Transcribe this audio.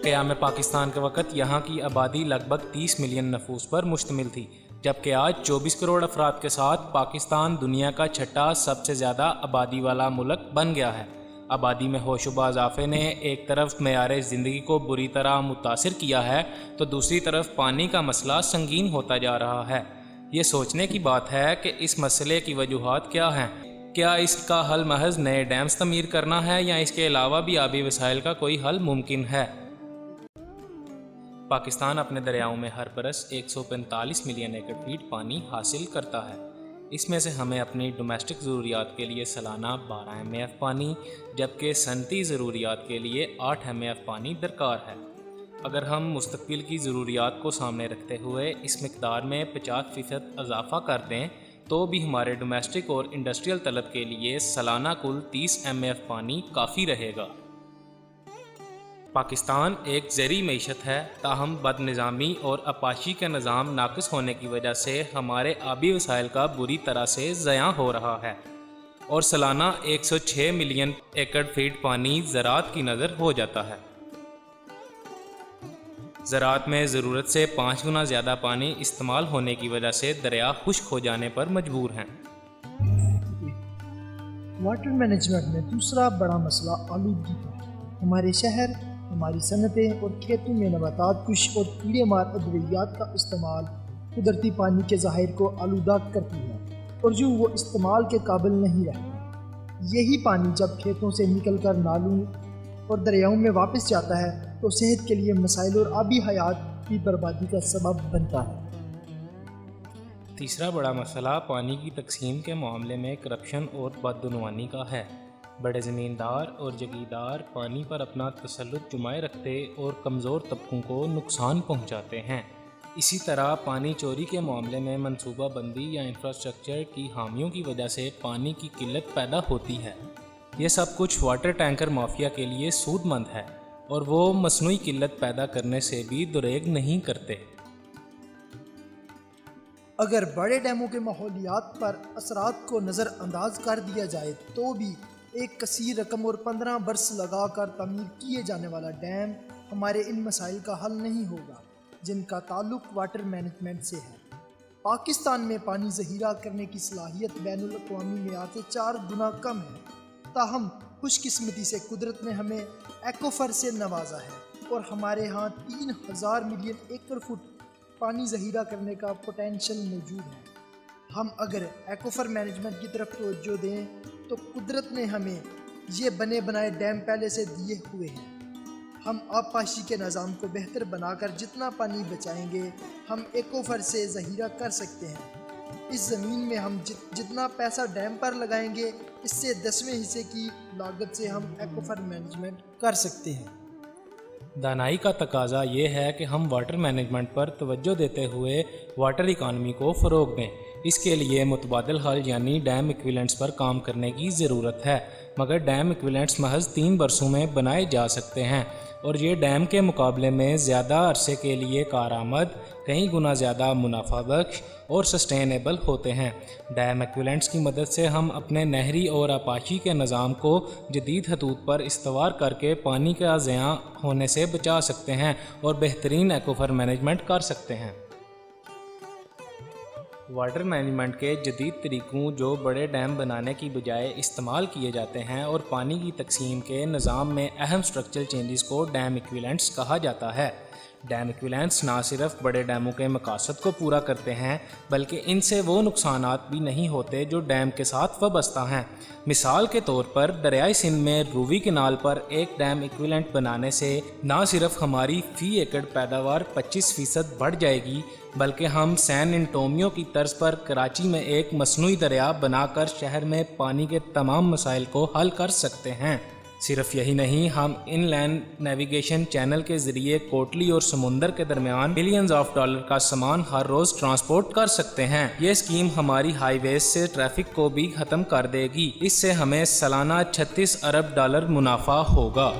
क़याम पाकिस्तान के वक़्त यहाँ की आबादी लगभग 30 मिलियन नफूस पर मुश्तमिल थी, जबकि आज 24 करोड़ अफराद के साथ पाकिस्तान दुनिया का छठा सबसे ज़्यादा आबादी वाला मुल्क बन गया है। आबादी में होशोबा इजाफे ने एक तरफ मेयार ज़िंदगी को बुरी तरह मुतासिर किया है, तो दूसरी तरफ पानी का मसला संगीन होता जा रहा है। ये सोचने की बात है कि इस मसले की वजूहात क्या हैं। क्या इसका हल महज नए डैम्स तमीर करना है या इसके अलावा भी आबी वसाइल का कोई हल मुमकिन है? पाकिस्तान अपने दरियाओं में हर बरस 145 मिलियन एकड़ फीट पानी हासिल करता है। इसमें से हमें अपनी डोमेस्टिक ज़रूरियात के लिए सालाना 12 MAF पानी, जबकि सनती ज़रूरियात के लिए 8 MAF पानी दरकार है। अगर हम मुस्तक़बिल की ज़रूरियात को सामने रखते हुए इस मिक़दार में 50% इजाफ़ा कर दें तो भी हमारे डोमेस्टिक और इंडस्ट्रियल तलब के लिए सालाना कुल 30 MAF पानी काफ़ी रहेगा। पाकिस्तान एक ज़री मईशत है, ताहम बदनिज़ामी और अपाशी के निज़ाम नाक़िस होने की वजह से हमारे आबी वसाइल का बुरी तरह से ज़यां हो रहा है और सालाना 106 मिलियन एकड़ फीट पानी ज़राअत की नज़र हो जाता है। ज़राअत में ज़रूरत से 5 गुना ज़्यादा पानी इस्तेमाल होने की वजह से दरिया खुश्क हो जाने पर मजबूर हैं। वाटर मैनेजमेंट में दूसरा बड़ा मसला आलूगी है। हमारे शहर, हमारी सनतें और खेतों में नबातात कुश और कीड़े मार अद्वियात का इस्तेमाल कुदरती पानी के ज़ाहिर को आलूदा करती है और जो वो इस्तेमाल के काबिल नहीं रहता। यही पानी जब खेतों से निकल कर नालों और दरियाओं में वापस जाता है तो सेहत के लिए मसाइल और आबी हयात की बर्बादी का सबब बनता है। तीसरा बड़ा मसला पानी की तकसीम के मामले में करप्शन और बदउनवानी का है। बड़े ज़मींदार और जगीरदार पानी पर अपना तसल्लुत जमाए रखते और कमज़ोर तबकों को नुकसान पहुंचाते हैं। इसी तरह पानी चोरी के मामले में मनसूबा बंदी या इंफ्रास्ट्रक्चर की खामियों की वजह से पानी की किल्लत पैदा होती है। ये सब कुछ वाटर टैंकर माफिया के लिए सूदमंद है और वो मसनूई किल्लत पैदा करने से भी दुरेग नहीं करते। अगर बड़े डैमों के माहौलियात पर असरात को नज़रअंदाज कर दिया जाए तो भी एक कसीर रकम और 15 बरस लगा कर तमीर किए जाने वाला डैम हमारे इन मसाइल का हल नहीं होगा जिनका ताल्लुक वाटर मैनेजमेंट से है। पाकिस्तान में पानी ज़हीरा करने की सलाहियत बैनुल अक़वामी मेयार से 4 गुना कम है, ताहम खुशकिस्मती से कुदरत ने हमें एक्वाफर से नवाजा है और हमारे यहाँ 3000 मिलियन एकड़ फुट पानी ज़हीरा करने का पोटेंशियल मौजूद है। हम अगर एक्वाफर मैनेजमेंट की तरफ तवज्जो दें तो कुदरत ने हमें ये बने बनाए डैम पहले से दिए हुए हैं। हम आबपाशी के निज़ाम को बेहतर बनाकर जितना पानी बचाएंगे हम एक्वाफर से ज़हीरा कर सकते हैं। इस ज़मीन में हम जितना पैसा डैम पर लगाएंगे इससे 10वें हिस्से की लागत से हम एक्वाफर मैनेजमेंट कर सकते हैं। दानाई का तकाजा ये है कि हम वाटर मैनेजमेंट पर तवज्जो देते हुए वाटर इकानमी को फ़रोग़ दें। इसके लिए मुतबादिल हल यानी डैम इक्विवेलेंट्स पर काम करने की ज़रूरत है, मगर डैम इक्विवेलेंट्स महज 3 बरसों में बनाए जा सकते हैं और ये डैम के मुकाबले में ज़्यादा अरसे के लिए कारामद, कई गुना ज़्यादा मुनाफा बख्श और सस्टेनेबल होते हैं। डैम इक्विवेलेंट्स की मदद से हम अपने नहरी और आपाशी के निज़ाम को जदीद हदूद पर इस्तवार करके पानी का ज़ियां होने से बचा सकते हैं और बेहतरीन एक्वाफर मैनेजमेंट कर सकते हैं। वाटर मैनेजमेंट के जदीद तरीक़ों जो बड़े डैम बनाने की बजाय इस्तेमाल किए जाते हैं और पानी की तकसीम के निज़ाम में अहम स्ट्रक्चरल चेंजेस को डैम इक्विवेलेंट्स कहा जाता है। डैम इक्विवेलेंट्स ना सिर्फ बड़े डैमों के मकासद को पूरा करते हैं बल्कि इनसे वो नुकसानात भी नहीं होते जो डैम के साथ वाबस्ता हैं। मिसाल के तौर पर दरियाई सिंध में रूवी कैनाल पर एक डैम इक्विवेलेंट बनाने से ना सिर्फ हमारी फ़ी एकड़ पैदावार 25% बढ़ जाएगी बल्कि हम सैन एंटोनियो की तर्ज पर कराची में एक मसनूई दरिया बनाकर शहर में पानी के तमाम मसाइल को हल कर सकते हैं। सिर्फ यही नहीं, हम इनलैंड नेविगेशन चैनल के ज़रिए कोटली और समुंदर के दरमियान बिलियंस ऑफ डॉलर का सामान हर रोज़ ट्रांसपोर्ट कर सकते हैं। ये स्कीम हमारी हाईवेज से ट्रैफिक को भी ख़त्म कर देगी। इससे हमें सालाना $36 अरब मुनाफा होगा।